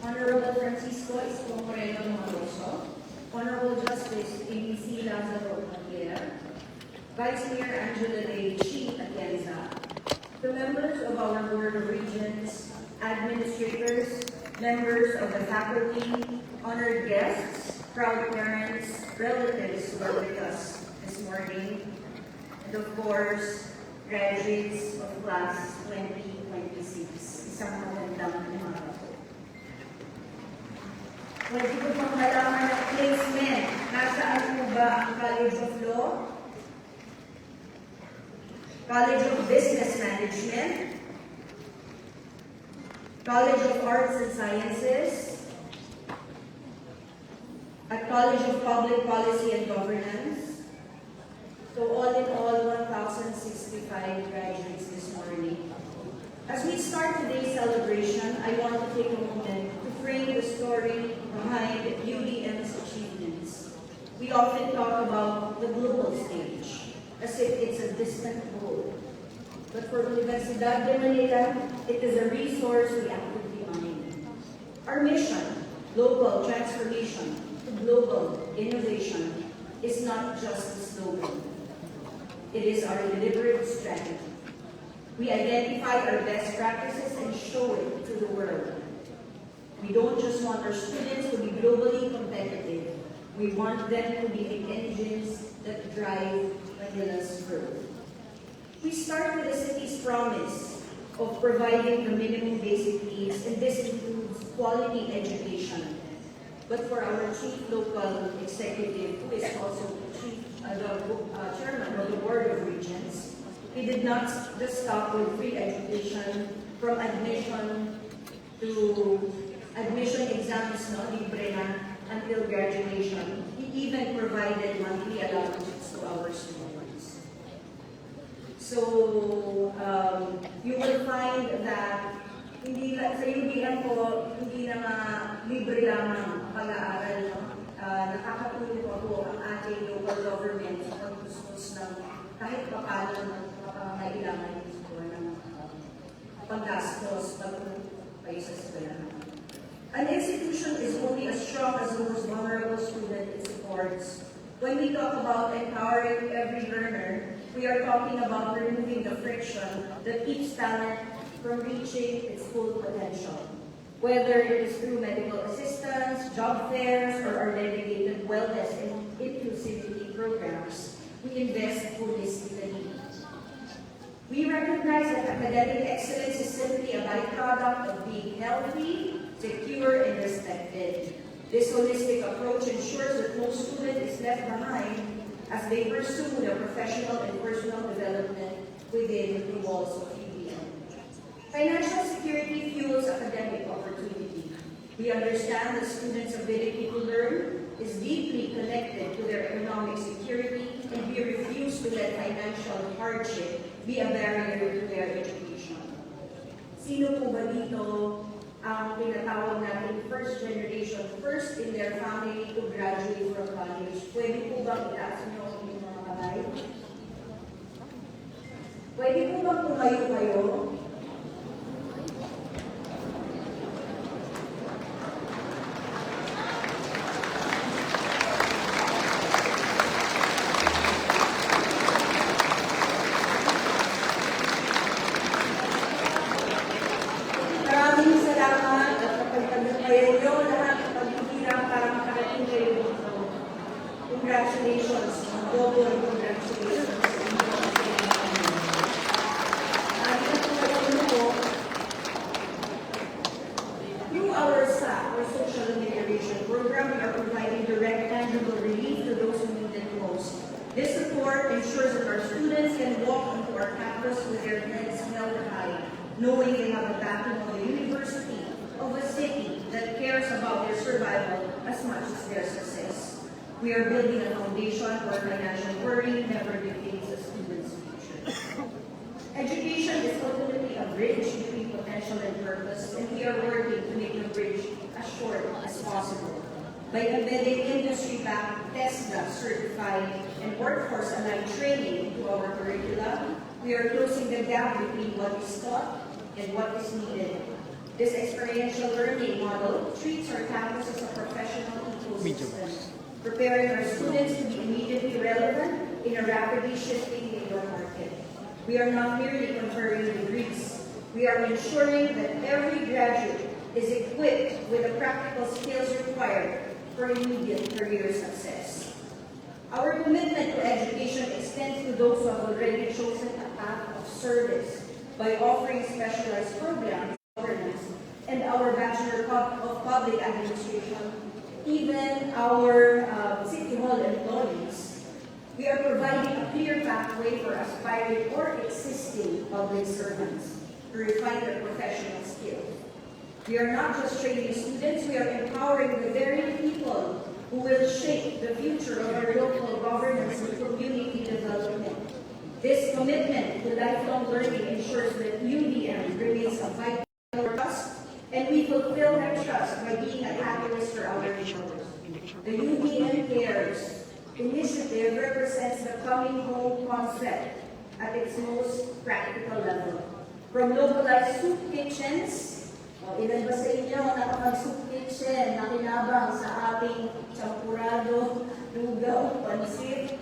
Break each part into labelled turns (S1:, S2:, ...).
S1: Honorable Francisco Isko Moreno Moroso, Honorable Justice Amy C. Lazaro Aguilera, Vice Mayor Angela Ray Chi Atienza, the members of our Board of Regents, administrators, members of the faculty, honored guests, proud parents, relatives who are with us this morning, and of course, graduates of class 2026. Isang magandang umaga po. Pwede ko pang malaman ng placement. Nasaan po ba ang College of Law? College of Business Management? College of Arts and Sciences? At College of Public Policy and Governance? So all in all, 1,065 graduates this morning. As we start today's celebration, I want to take a moment to frame the story behind UDM's achievements. We often talk about the global stage, as if it's a distant goal. But for Universidad de Manila, it is a resource we actively mine. Our mission, local transformation to global innovation, is not just a slogan. It is our deliberate strategy. We identify our best practices and show it to the world. We don't just want our students to be globally competitive. We want them to be the engines that drive Manila's growth. We start with the city's promise of providing the minimum basic needs, and this includes quality education. But for our chief local executive, who is also the chairman of the Board of Regents, we did not just stop with free education from admission to admission exams, libre na, until graduation. He even provided monthly allowances to our students. So, you will find that hindi lang sa UDM po, hindi na libre lamang pag-aaral. Nakakatulong po ang ating local government sa pagtustos ng kahit paano ng kailangan ng paggastos pag-upay sa eskwelahan. An institution is only as strong as the most vulnerable student it supports. When we talk about empowering every learner, we are talking about removing the friction that keeps talent from reaching its full potential. Whether it is through medical assistance, job fairs, or our dedicated wellness and inclusivity programs, we invest holistically. We recognize that academic excellence is simply a byproduct of being healthy, secure, and respected. This holistic approach ensures that no student is left behind as they pursue their professional and personal development within the walls of UDM. Financial security fuels academic opportunity. We understand that students' ability to learn is deeply connected to their economic security, and we refuse to let financial hardship be a barrier to their education. Sino po ba dito ang tinatawag natin first generation, first in their family to graduate from college? Pwede po bang itaas niyo ang inyong mga kamay? Pwede po bang tumayo kayo? Maraming salamat at kapagtagumpayan nyo lahat ng paghihirap para makarating kayo dito. Congratulations. Double congratulations. Through our SAP, or Social Integration Program, we are providing direct tangible relief to those who need it most. This support ensures that our students can walk onto our campus with their heads held high, knowing they have a backing of a university, of a city that cares about their survival as much as their success. We are building a foundation where financial worry never dictates a student's future. Education is ultimately a bridge between potential and purpose, and we are working to make the bridge as short as possible. By embedding industry-backed, TESDA-certified, and workforce-aligned training into our curricula, we are closing the gap between what is taught and what is needed. This experiential learning model treats our campus as a professional ecosystem, preparing our students to be immediately relevant in a rapidly shifting labor market. We are not merely conferring degrees. We are ensuring that every graduate is equipped with the practical skills required for immediate career success. Our commitment to education extends to those who have already chosen a path of service by offering specialized programs, governance, and our Bachelor of Public Administration, even our City Hall employees. We are providing a clear pathway for aspiring or existing public servants to refine their professional skills. We are not just training students, we are empowering the very people who will shape the future of our local governance and community development. This commitment to lifelong learning ensures that UDM remains a vital trust, and we fulfill that trust by being a catalyst for our members. The UDM Cares initiative represents the coming home concept at its most practical level. From localized soup kitchens, ilan ba sa inyo nakapag-soup kitchen na kinabang sa ating champurado, lugaw, pansit?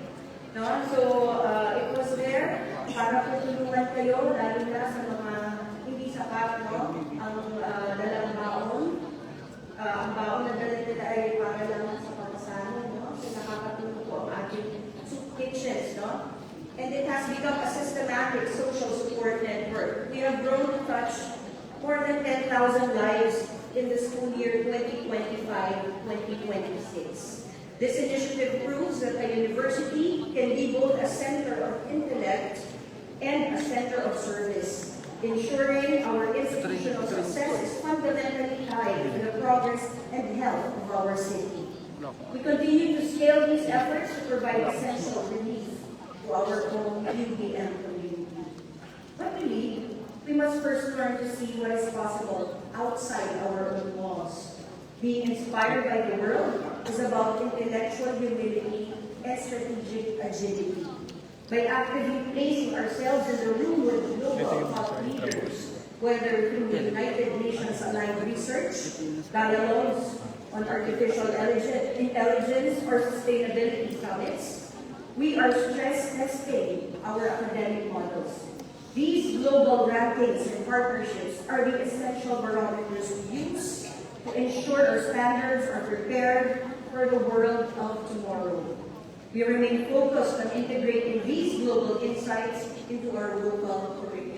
S1: No? So, it was there para tutulungan kayo, lalo na sa mga hindi sapat, no? Ang dalang baon. Ang baon na dala nila ay para lang sa pagkasahin, no? So, nakakatulong po ang ating soup kitchens, no? And it has become a systematic social support network. We have grown to touch more than 10,000 lives in the school year 2025-2026. This initiative proves that a university can be both a center of intellect and a center of service, ensuring our institutional success is fundamentally tied to the progress and health of our city. We continue to scale these efforts to provide essential relief to our own UDM community. But we must first learn to see what is possible outside our own walls. Being inspired by the world is about intellectual humility and strategic agility. By actively placing ourselves in the room with global thought leaders, whether through the United Nations Aligned Research, dialogues on artificial intelligence, or sustainability summits, we are stress testing our academic models. These global rankings and partnerships are the essential barometers we use to ensure our standards are prepared for the world of tomorrow. We remain focused on integrating these global insights into our local curriculum.